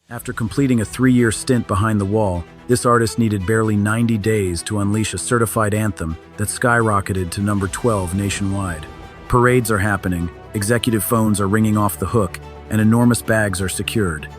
After completing a 3-year stint behind the wall, this artist needed barely 90 days to unleash a certified anthem that skyrocketed to number 12 nationwide. Parades are happening, executive phones are ringing off the hook, and enormous bags are secured.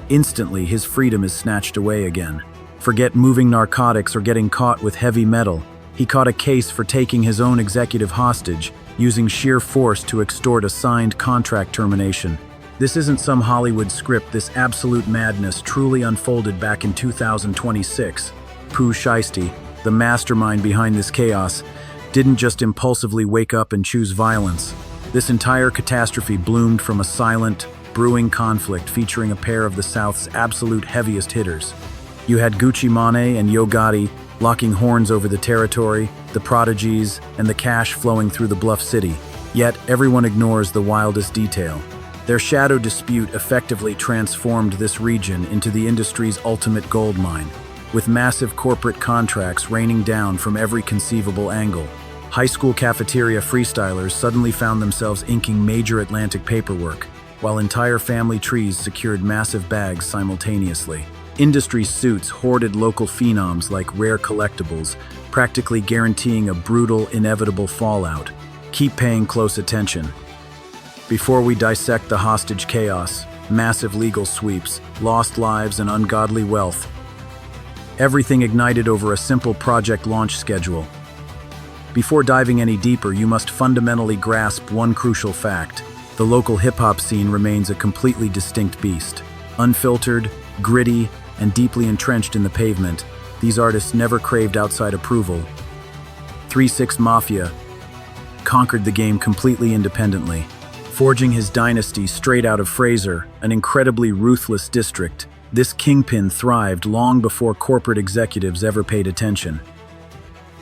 Instantly, his freedom is snatched away again. Forget moving narcotics or getting caught with heavy metal. He caught a case for taking his own executive hostage, using sheer force to extort a signed contract termination. This isn't some Hollywood script. This absolute madness truly unfolded back in 2026. Pooh Shiesty, the mastermind behind this chaos, didn't just impulsively wake up and choose violence. This entire catastrophe bloomed from a silent, brewing conflict featuring a pair of the South's absolute heaviest hitters. You had Gucci Mane and Gotti locking horns over the territory, the prodigies, and the cash flowing through the bluff city. Yet, everyone ignores the wildest detail. Their shadow dispute effectively transformed this region into the industry's ultimate goldmine, with massive corporate contracts raining down from every conceivable angle. High school cafeteria freestylers suddenly found themselves inking major Atlantic paperwork, while entire family trees secured massive bags simultaneously. Industry suits hoarded local phenoms like rare collectibles, practically guaranteeing a brutal, inevitable fallout. Keep paying close attention. Before we dissect the hostage chaos, massive legal sweeps, lost lives, and ungodly wealth, everything ignited over a simple project launch schedule. Before diving any deeper, you must fundamentally grasp one crucial fact. The local hip-hop scene remains a completely distinct beast. Unfiltered, gritty, and deeply entrenched in the pavement, these artists never craved outside approval. 3-6 Mafia conquered the game completely independently, forging his dynasty straight out of Fraser, an incredibly ruthless district. This kingpin thrived long before corporate executives ever paid attention.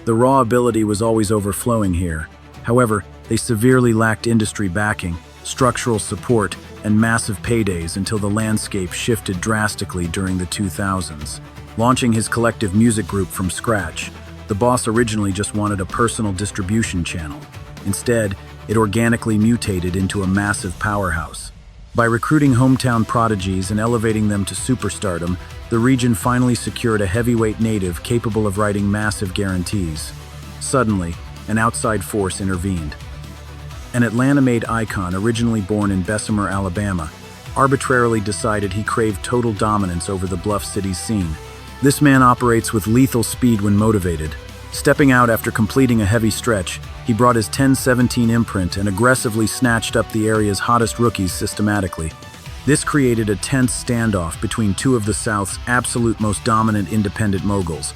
The raw ability was always overflowing here. However, they severely lacked industry backing, structural support, and massive paydays until the landscape shifted drastically during the 2000s. Launching his collective music group from scratch, the boss originally just wanted a personal distribution channel. Instead, it organically mutated into a massive powerhouse. By recruiting hometown prodigies and elevating them to superstardom, the region finally secured a heavyweight native capable of writing massive guarantees. Suddenly, an outside force intervened. An Atlanta-made icon originally born in Bessemer, Alabama, arbitrarily decided he craved total dominance over the Bluff City's scene. This man operates with lethal speed when motivated. Stepping out after completing a heavy stretch, he brought his 10-17 imprint and aggressively snatched up the area's hottest rookies systematically. This created a tense standoff between two of the South's absolute most dominant independent moguls.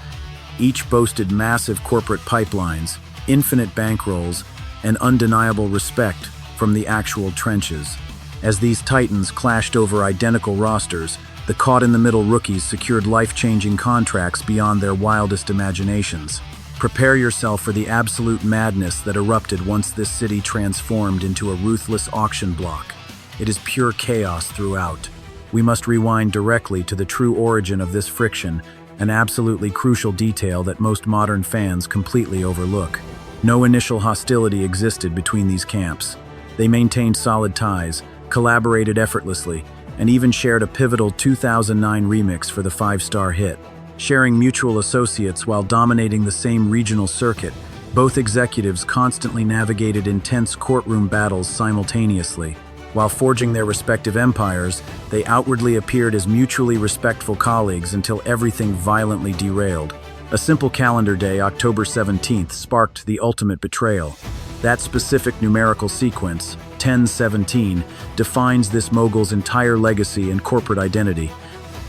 Each boasted massive corporate pipelines, infinite bankrolls, and undeniable respect from the actual trenches. As these titans clashed over identical rosters, the caught-in-the-middle rookies secured life-changing contracts beyond their wildest imaginations. Prepare yourself for the absolute madness that erupted once this city transformed into a ruthless auction block. It is pure chaos throughout. We must rewind directly to the true origin of this friction, an absolutely crucial detail that most modern fans completely overlook. No initial hostility existed between these camps. They maintained solid ties, collaborated effortlessly, and even shared a pivotal 2009 remix for the 5-star hit. Sharing mutual associates while dominating the same regional circuit, both executives constantly navigated intense courtroom battles simultaneously. While forging their respective empires, they outwardly appeared as mutually respectful colleagues until everything violently derailed. A simple calendar day, October 17th, sparked the ultimate betrayal. That specific numerical sequence, 10-17, defines this mogul's entire legacy and corporate identity.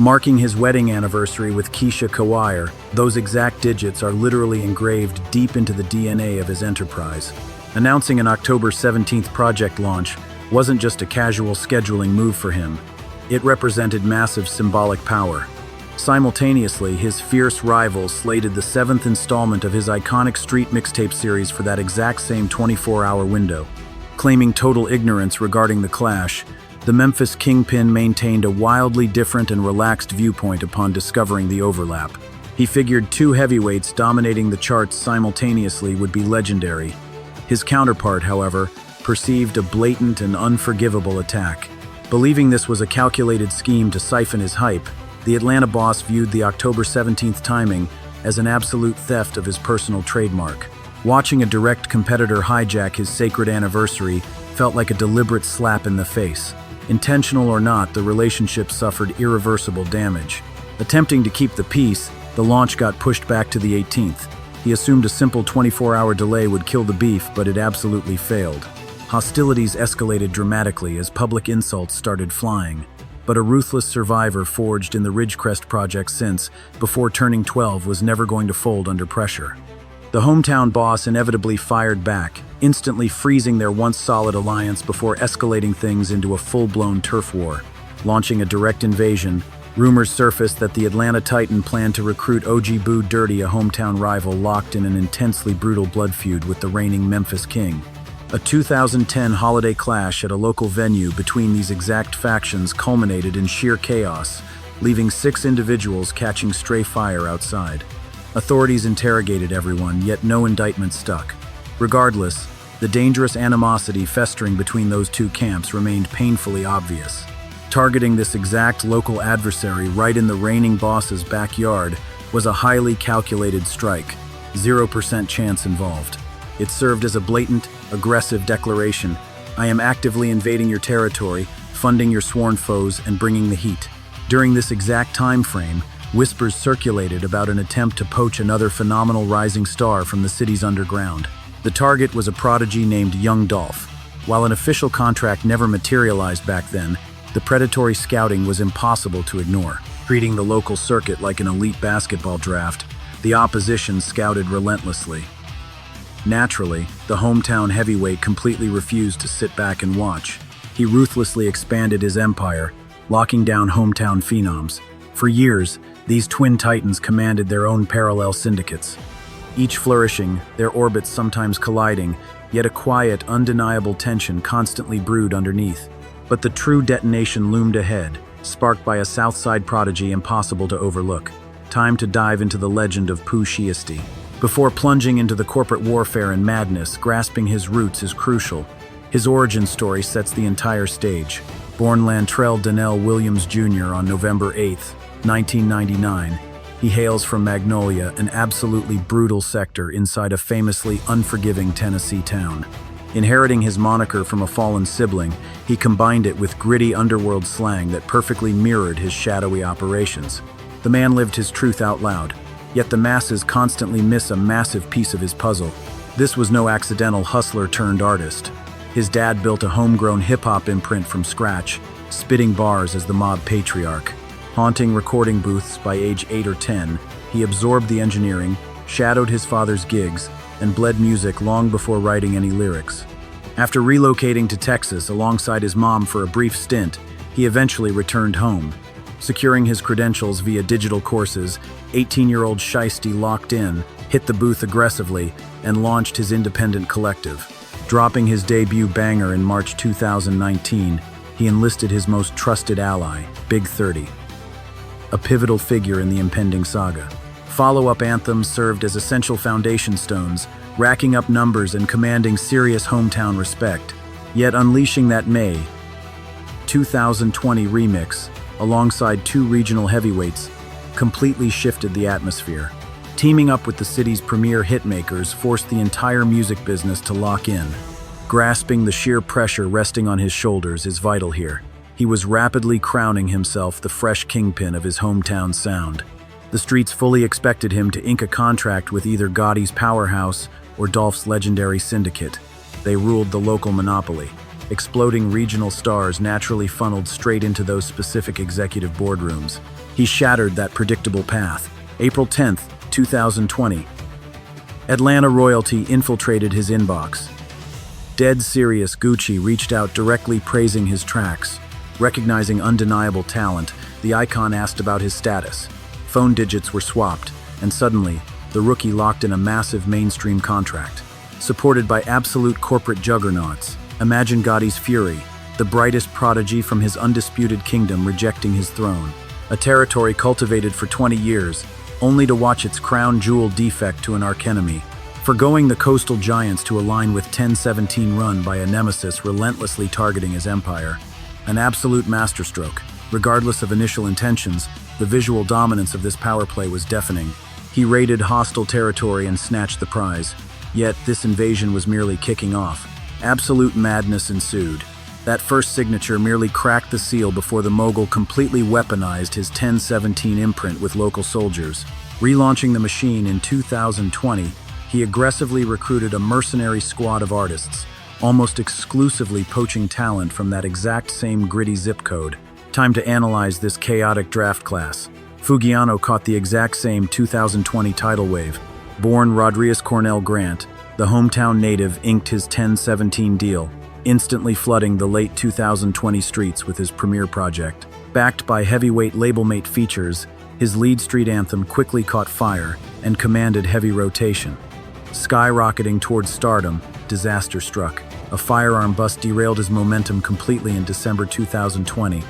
Marking his wedding anniversary with Keisha Kawire, those exact digits are literally engraved deep into the DNA of his enterprise. Announcing an October 17th project launch wasn't just a casual scheduling move for him. It represented massive symbolic power. Simultaneously, his fierce rival slated the 7th installment of his iconic street mixtape series for that exact same 24-hour window. Claiming total ignorance regarding the clash, the Memphis kingpin maintained a wildly different and relaxed viewpoint upon discovering the overlap. He figured two heavyweights dominating the charts simultaneously would be legendary. His counterpart, however, perceived a blatant and unforgivable attack. Believing this was a calculated scheme to siphon his hype, the Atlanta boss viewed the October 17th timing as an absolute theft of his personal trademark. Watching a direct competitor hijack his sacred anniversary felt like a deliberate slap in the face. Intentional or not, the relationship suffered irreversible damage. Attempting to keep the peace, the launch got pushed back to the 18th. He assumed a simple 24-hour delay would kill the beef, but it absolutely failed. Hostilities escalated dramatically as public insults started flying. But a ruthless survivor forged in the Ridgecrest project since, before turning 12, was never going to fold under pressure. The hometown boss inevitably fired back, instantly freezing their once solid alliance before escalating things into a full-blown turf war. Launching a direct invasion, rumors surfaced that the Atlanta Titan planned to recruit OG Boo Dirty, a hometown rival locked in an intensely brutal blood feud with the reigning Memphis King. A 2010 holiday clash at a local venue between these exact factions culminated in sheer chaos, leaving 6 individuals catching stray fire outside. Authorities interrogated everyone, yet no indictment stuck. Regardless, the dangerous animosity festering between those two camps remained painfully obvious. Targeting this exact local adversary right in the reigning boss's backyard was a highly calculated strike, 0% chance involved. It served as a blatant, aggressive declaration: I am actively invading your territory, funding your sworn foes, and bringing the heat. During this exact time frame, whispers circulated about an attempt to poach another phenomenal rising star from the city's underground. The target was a prodigy named Young Dolph. While an official contract never materialized back then, the predatory scouting was impossible to ignore. Treating the local circuit like an elite basketball draft, the opposition scouted relentlessly. Naturally, the hometown heavyweight completely refused to sit back and watch. He ruthlessly expanded his empire, locking down hometown phenoms. For years, these twin titans commanded their own parallel syndicates. Each flourishing, their orbits sometimes colliding, yet a quiet, undeniable tension constantly brewed underneath. But the true detonation loomed ahead, sparked by a Southside prodigy impossible to overlook. Time to dive into the legend of Pooh Shiesty. Before plunging into the corporate warfare and madness, grasping his roots is crucial. His origin story sets the entire stage. Born Lantrell Donnell Williams Jr. on November 8, 1999, he hails from Magnolia, an absolutely brutal sector inside a famously unforgiving Tennessee town. Inheriting his moniker from a fallen sibling, he combined it with gritty underworld slang that perfectly mirrored his shadowy operations. The man lived his truth out loud, yet the masses constantly miss a massive piece of his puzzle. This was no accidental hustler turned artist. His dad built a homegrown hip-hop imprint from scratch, spitting bars as the mob patriarch. Haunting recording booths by age 8 or 10, he absorbed the engineering, shadowed his father's gigs, and bled music long before writing any lyrics. After relocating to Texas alongside his mom for a brief stint, he eventually returned home. Securing his credentials via digital courses, 18-year-old Shiesty locked in, hit the booth aggressively, and launched his independent collective. Dropping his debut banger in March 2019, he enlisted his most trusted ally, Big 30, a pivotal figure in the impending saga. Follow-up anthems served as essential foundation stones, racking up numbers and commanding serious hometown respect. Yet unleashing that May 2020 remix, alongside 2 regional heavyweights, completely shifted the atmosphere. Teaming up with the city's premier hitmakers forced the entire music business to lock in. Grasping the sheer pressure resting on his shoulders is vital here. He was rapidly crowning himself the fresh kingpin of his hometown sound. The streets fully expected him to ink a contract with either Gotti's powerhouse or Dolph's legendary syndicate. They ruled the local monopoly. Exploding regional stars naturally funneled straight into those specific executive boardrooms. He shattered that predictable path. April 10th, 2020. Atlanta royalty infiltrated his inbox. Dead serious, Gucci reached out directly praising his tracks. Recognizing undeniable talent, the icon asked about his status. Phone digits were swapped, and suddenly, the rookie locked in a massive mainstream contract. Supported by absolute corporate juggernauts, imagine Gotti's fury, the brightest prodigy from his undisputed kingdom rejecting his throne. A territory cultivated for 20 years, only to watch its crown jewel defect to an archenemy. Forgoing the coastal giants to align with 1017 run by a nemesis relentlessly targeting his empire. An absolute masterstroke. Regardless of initial intentions, the visual dominance of this power play was deafening. He raided hostile territory and snatched the prize. Yet, this invasion was merely kicking off. Absolute madness ensued. That first signature merely cracked the seal before the mogul completely weaponized his 1017 imprint with local soldiers. Relaunching the machine in 2020, he aggressively recruited a mercenary squad of artists, almost exclusively poaching talent from that exact same gritty zip code. Time to analyze this chaotic draft class. Fugiano caught the exact same 2020 tidal wave. Born Rodriguez Cornell Grant, the hometown native inked his 1017 deal, instantly flooding the late 2020 streets with his premiere project. Backed by heavyweight labelmate features, his lead street anthem quickly caught fire and commanded heavy rotation. Skyrocketing towards stardom, disaster struck. A firearm bust derailed his momentum completely in December 2020.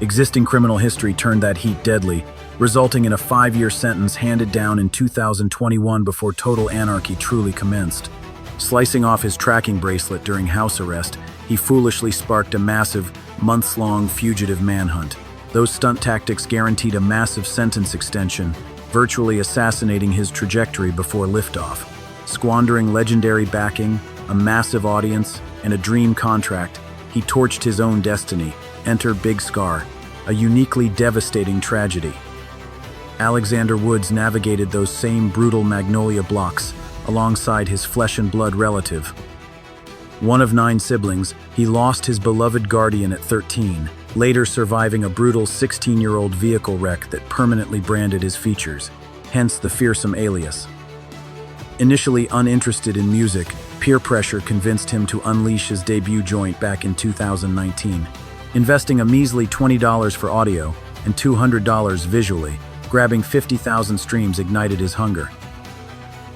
Existing criminal history turned that heat deadly, resulting in a 5-year sentence handed down in 2021 before total anarchy truly commenced. Slicing off his tracking bracelet during house arrest, he foolishly sparked a massive, months-long fugitive manhunt. Those stunt tactics guaranteed a massive sentence extension, virtually assassinating his trajectory before liftoff. Squandering legendary backing, a massive audience, and a dream contract, he torched his own destiny. Enter Big Scar, a uniquely devastating tragedy. Alexander Woods navigated those same brutal Magnolia blocks alongside his flesh and blood relative. One of 9 siblings, he lost his beloved guardian at 13, later surviving a brutal 16-year-old vehicle wreck that permanently branded his features, hence the fearsome alias. Initially uninterested in music, peer pressure convinced him to unleash his debut joint back in 2019. Investing a measly $20 for audio and $200 visually, grabbing 50,000 streams ignited his hunger.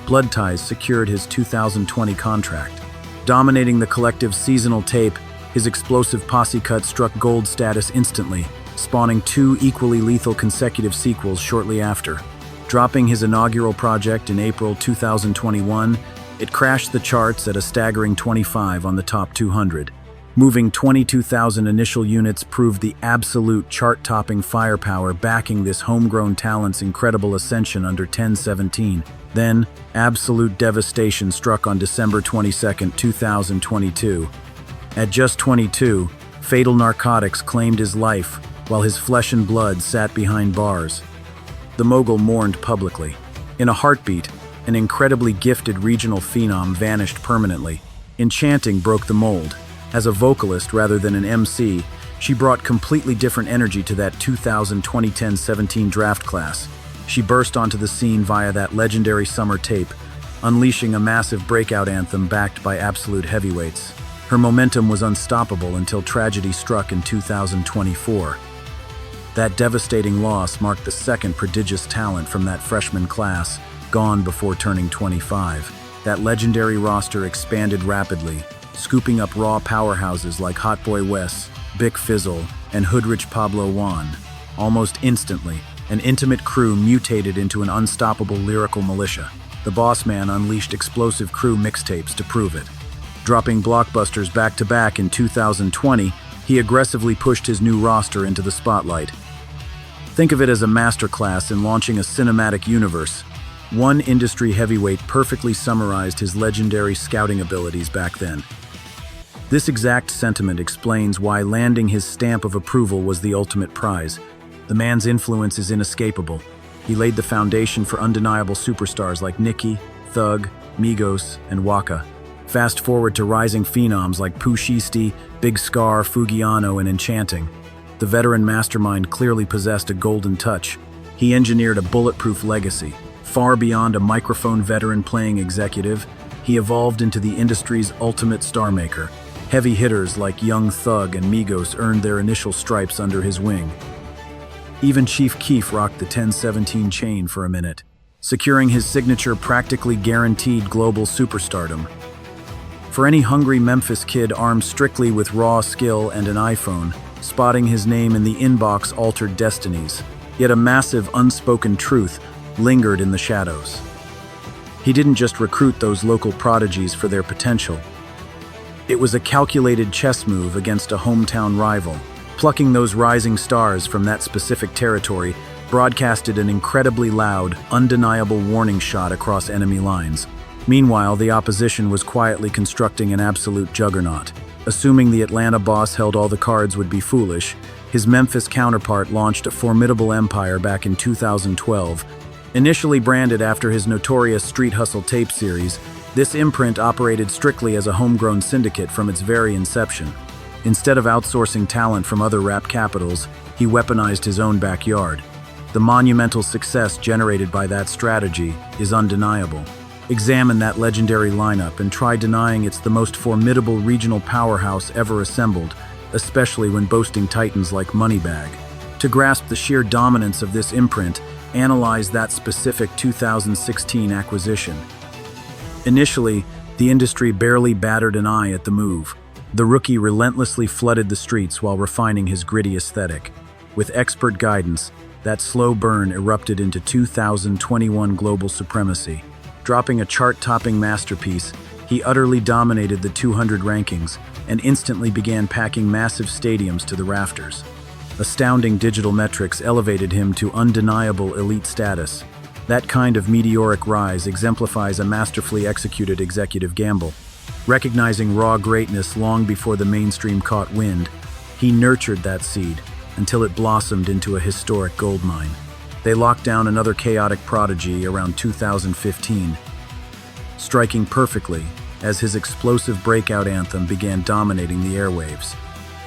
Blood Ties secured his 2020 contract. Dominating the collective's seasonal tape, his explosive posse cut struck gold status instantly, spawning 2 equally lethal consecutive sequels shortly after. Dropping his inaugural project in April 2021, it crashed the charts at a staggering 25 on the top 200. Moving 22,000 initial units proved the absolute chart-topping firepower backing this homegrown talent's incredible ascension under 1017. Then, absolute devastation struck on December 22, 2022. At just 22, fatal narcotics claimed his life while his flesh and blood sat behind bars. The mogul mourned publicly. In a heartbeat, an incredibly gifted regional phenom vanished permanently. Enchanting broke the mold. As a vocalist rather than an MC, she brought completely different energy to that 2020-10-17 draft class. She burst onto the scene via that legendary summer tape, unleashing a massive breakout anthem backed by absolute heavyweights. Her momentum was unstoppable until tragedy struck in 2024. That devastating loss marked the second prodigious talent from that freshman class, gone before turning 25. That legendary roster expanded rapidly, scooping up raw powerhouses like Hot Boy Wes, Bic Fizzle, and Hoodrich Pablo Juan. Almost instantly, an intimate crew mutated into an unstoppable lyrical militia. The boss man unleashed explosive crew mixtapes to prove it. Dropping blockbusters back-to-back in 2020, he aggressively pushed his new roster into the spotlight. Think of it as a masterclass in launching a cinematic universe. One industry heavyweight perfectly summarized his legendary scouting abilities back then. This exact sentiment explains why landing his stamp of approval was the ultimate prize. The man's influence is inescapable. He laid the foundation for undeniable superstars like Nicki, Thug, Migos, and Waka. Fast forward to rising phenoms like Pooh Shiesty, Big Scar, Fugiano, and Enchanting. The veteran mastermind clearly possessed a golden touch. He engineered a bulletproof legacy. Far beyond a microphone veteran playing executive, he evolved into the industry's ultimate star maker. Heavy hitters like Young Thug and Migos earned their initial stripes under his wing. Even Chief Keef rocked the 1017 chain for a minute, securing his signature practically guaranteed global superstardom. For any hungry Memphis kid armed strictly with raw skill and an iPhone, spotting his name in the inbox altered destinies. Yet a massive unspoken truth lingered in the shadows. He didn't just recruit those local prodigies for their potential. It was a calculated chess move against a hometown rival. Plucking those rising stars from that specific territory broadcasted an incredibly loud, undeniable warning shot across enemy lines. Meanwhile, the opposition was quietly constructing an absolute juggernaut. Assuming the Atlanta boss held all the cards would be foolish, his Memphis counterpart launched a formidable empire back in 2012. Initially branded after his notorious Street Hustle tape series, this imprint operated strictly as a homegrown syndicate from its very inception. Instead of outsourcing talent from other rap capitals, he weaponized his own backyard. The monumental success generated by that strategy is undeniable. Examine that legendary lineup and try denying it's the most formidable regional powerhouse ever assembled, especially when boasting titans like Moneybagg. To grasp the sheer dominance of this imprint, analyze that specific 2016 acquisition. Initially, the industry barely batted an eye at the move. The rookie relentlessly flooded the streets while refining his gritty aesthetic. With expert guidance, that slow burn erupted into 2021 global supremacy. Dropping a chart-topping masterpiece, he utterly dominated the 200 rankings and instantly began packing massive stadiums to the rafters. Astounding digital metrics elevated him to undeniable elite status. That kind of meteoric rise exemplifies a masterfully executed executive gamble. Recognizing raw greatness long before the mainstream caught wind, he nurtured that seed until it blossomed into a historic goldmine. They locked down another chaotic prodigy around 2015, striking perfectly as his explosive breakout anthem began dominating the airwaves.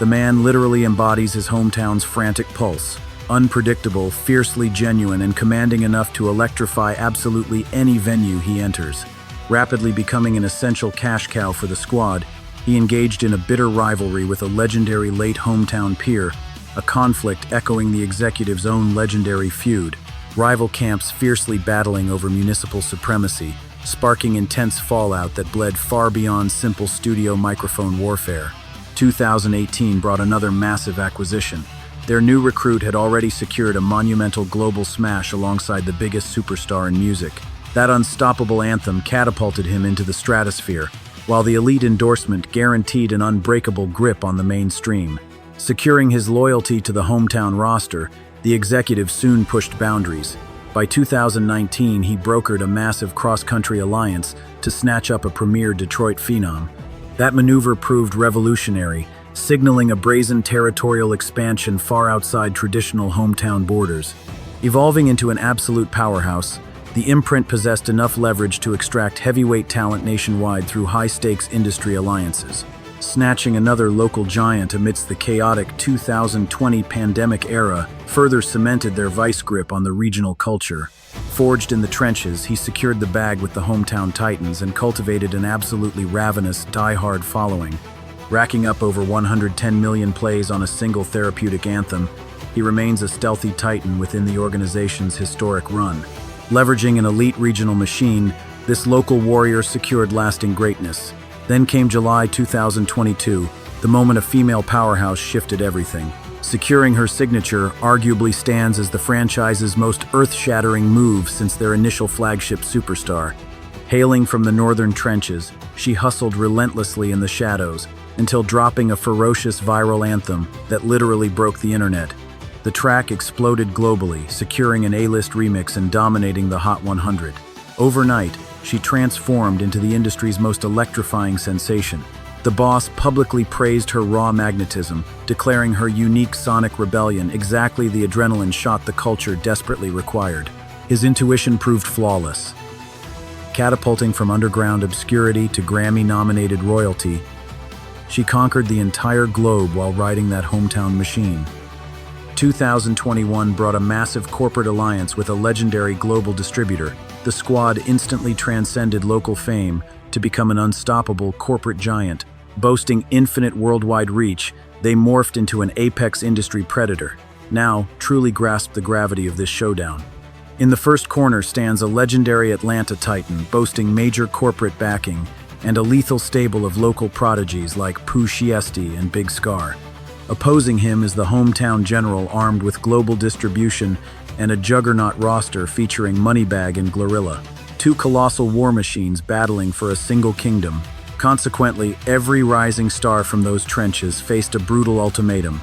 The man literally embodies his hometown's frantic pulse, unpredictable, fiercely genuine, and commanding enough to electrify absolutely any venue he enters. Rapidly becoming an essential cash cow for the squad, he engaged in a bitter rivalry with a legendary late hometown peer, a conflict echoing the executive's own legendary feud. Rival camps fiercely battling over municipal supremacy, sparking intense fallout that bled far beyond simple studio microphone warfare. 2018 brought another massive acquisition. Their new recruit had already secured a monumental global smash alongside the biggest superstar in music. That unstoppable anthem catapulted him into the stratosphere, while the elite endorsement guaranteed an unbreakable grip on the mainstream. Securing his loyalty to the hometown roster, the executive soon pushed boundaries. By 2019, he brokered a massive cross-country alliance to snatch up a premier Detroit phenom. That maneuver proved revolutionary, signaling a brazen territorial expansion far outside traditional hometown borders. Evolving into an absolute powerhouse, the imprint possessed enough leverage to extract heavyweight talent nationwide through high-stakes industry alliances. Snatching another local giant amidst the chaotic 2020 pandemic era further cemented their vice grip on the regional culture. Forged in the trenches, he secured the bag with the hometown titans and cultivated an absolutely ravenous, die-hard following. Racking up over 110 million plays on a single therapeutic anthem, he remains a stealthy titan within the organization's historic run. Leveraging an elite regional machine, this local warrior secured lasting greatness. Then came July 2022, the moment a female powerhouse shifted everything. Securing her signature arguably stands as the franchise's most earth-shattering move since their initial flagship superstar. Hailing from the northern trenches, she hustled relentlessly in the shadows until dropping a ferocious viral anthem that literally broke the internet. The track exploded globally, securing an A-list remix and dominating the Hot 100. Overnight, she transformed into the industry's most electrifying sensation. The boss publicly praised her raw magnetism, declaring her unique sonic rebellion exactly the adrenaline shot the culture desperately required. His intuition proved flawless. Catapulting from underground obscurity to Grammy-nominated royalty, she conquered the entire globe while riding that hometown machine. 2021 brought a massive corporate alliance with a legendary global distributor. The squad instantly transcended local fame to become an unstoppable corporate giant. Boasting infinite worldwide reach, they morphed into an apex industry predator. Now, truly grasp the gravity of this showdown. In the first corner stands a legendary Atlanta titan boasting major corporate backing and a lethal stable of local prodigies like Pooh Shiesty and Big Scar. Opposing him is the hometown general armed with global distribution and a juggernaut roster featuring Moneybagg and Glorilla, two colossal war machines battling for a single kingdom. Consequently, every rising star from those trenches faced a brutal ultimatum: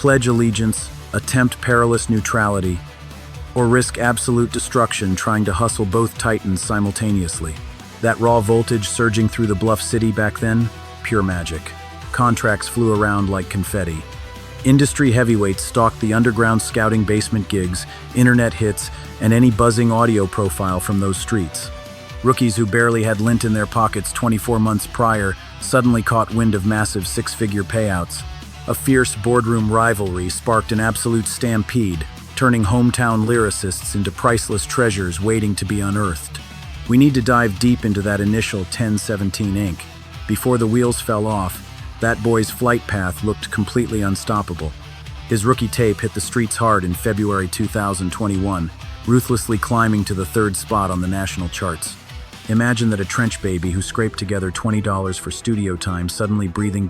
Pledge allegiance, attempt perilous neutrality, or risk absolute destruction trying to hustle both titans simultaneously. That raw voltage surging through the bluff city back then, pure magic. Contracts flew around like confetti. Industry heavyweights stalked the underground scouting basement gigs, internet hits, and any buzzing audio profile from those streets. Rookies who barely had lint in their pockets 24 months prior suddenly caught wind of massive six-figure payouts. A fierce boardroom rivalry sparked an absolute stampede, turning hometown lyricists into priceless treasures waiting to be unearthed. We need to dive deep into that initial 1017 Inc. Before the wheels fell off, that boy's flight path looked completely unstoppable. His rookie tape hit the streets hard in February 2021, ruthlessly climbing to the 3rd spot on the national charts. Imagine that a trench baby who scraped together $20 for studio time suddenly breathing down